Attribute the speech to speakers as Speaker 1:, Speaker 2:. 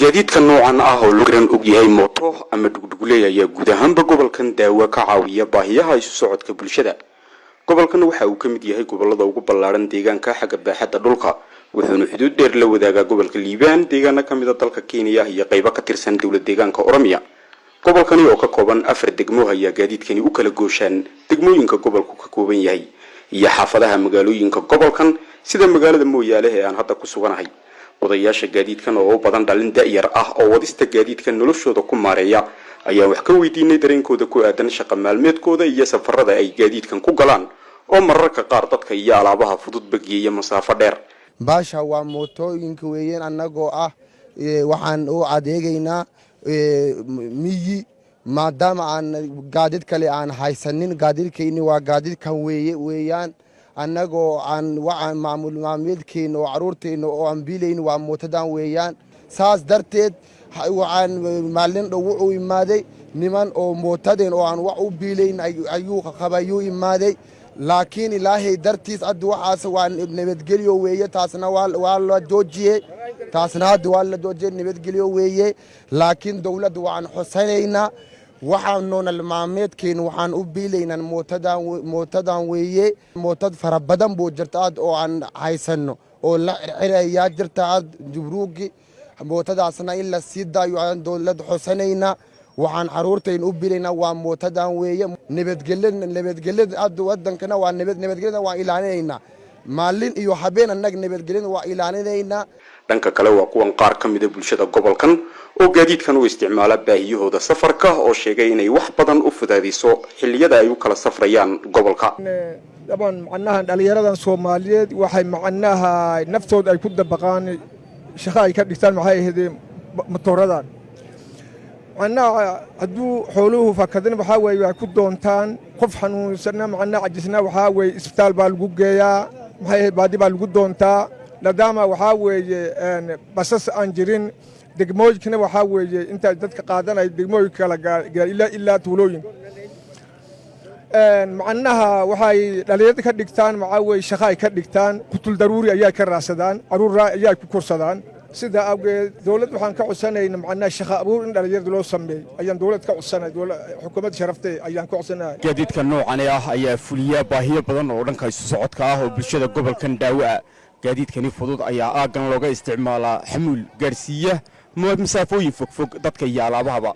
Speaker 1: gaadiidka noocan ah oo lugran og yahay mooto ama dugdugleey ayaa guud ahaanba gobolkan daawo ka caawiya baahiyaha isu socodka bulshada. gobolkan waxa uu ka mid yahay gobolada ugu ballaaran deegaanka xagga baaxadda dhulka, wuxuuna xuduud dheer la wadaagaa gobolka Liibaan, deegaana ka mid ah dalka Kenya iyo qaybo ka tirsan dawlad deegaanka Oromiya. gobolkani oo ka kooban 4 degmo ayaa gaadiidkani u kala gooshaan degmooyinka gobolku ka kooban yahay iyo xaafadaha magaalooyinka gobolkan sida magaalada Mooyaale ee aan hadda ku suganahay. odayaasha gaadiidkan oo badan dhalin da'yar ah oo wadista gaadiidkan noloshooda ku maareeya ayaa wax ka weydiinay dareenkooda ku aadan shaqo maalmeedkooda iyo safarada ay gaadiidkan ku galaan oo mararka qaar dadka iyo alaabaha fudud bagiya masaafo dheer.
Speaker 2: baasha waa mootooyinka weeyeen annagoo ah waxaan u adeegaynaa miyi maadaama aan gaadiid kale aan haysanin. gaadiidkayni waa gaadiidkan weeyaan annagoo aan waxaan maamul maameedkeena oo caruurteena oo aan biilayn waa mootadan weeyaan. saas darteed waxaan maalin dhow u imaaday niman oo mootadeen oo aan wax u biilayn ayuu qabayuu imaaday, laakiin ilaahay dartiis hadda waxaas waa nabadgelyo weeye. taasna waa la joojiyey, nabadgelyo weeye. laakiin dawladda waxaan xusanaynaa waxaan noonal maameedkeena waxaan u biilaynaa mootadan weeye. mootad fara badan buu jirta oo aan haysano oo la xirayaa jirta jubruugi mootadaasna in la sii daayo aan dawladda xusanaynaa. waxaan caruurtayn u biilaynaa waa mootadan weeye. nabadgelyada hadda wadankana waa nabadgelyada waa ilaalinaynaa maalin iyo habeen annaga nabadgelyada waa ilaalinaynaa.
Speaker 1: dhanka kale waa kuwan qaar ka mid ah bulshada gobolkan oo gaadiidkan u isticmaala baahiyahooda safarka oo sheegay inay wax badan u fudaadiso xilliyada ay u kala safrayaan gobolka.
Speaker 3: daban macnaha dhalinyaradan Soomaaliyeed waxay macnaha naftooda ay ku dabaqaan shaqo ay ka dhigtaan maxay ahayd motooradan. macnaha hadduu xooluhu fakadin waxaa weeye ay ku doontaan qof xanuunsanna macnaha cajisna waxaa weeye isbitaal baa lagu geeyaa, maxay ahayd baadi baa lagu doontaa. maadaama waxaa weeye basas aan jirin degmooyinkana waxaa weeye inta dadka qaadanay degmooyinka kala gaar ilaa tuulooyin macnaha waxay dhalinyarada ka dhigtaan waxaa weeye shaqo ay ka dhigtaan, qutul daruuri ayaa ka raadsadaan, caruur ayaa ku korsadaan. sida awgeed dawladda waxaan ka codsanaynaa macnaha shaqo abuur in dhalinyarada loo sameeyo ayaan dawladda ka codsanay. xukuumadda sharaftay ayaan ka codsanay.
Speaker 4: gaadiidka noocan ah ayaa fuliya baahiyo badan oo dhanka isu socodka ah oo bulshada gobolkan daawo ah. gaadiidkani fudud ayaa aagan looga isticmaalaa xamuul gaarsiiya masaafooyin fogfog dadka iyo alaabahaba.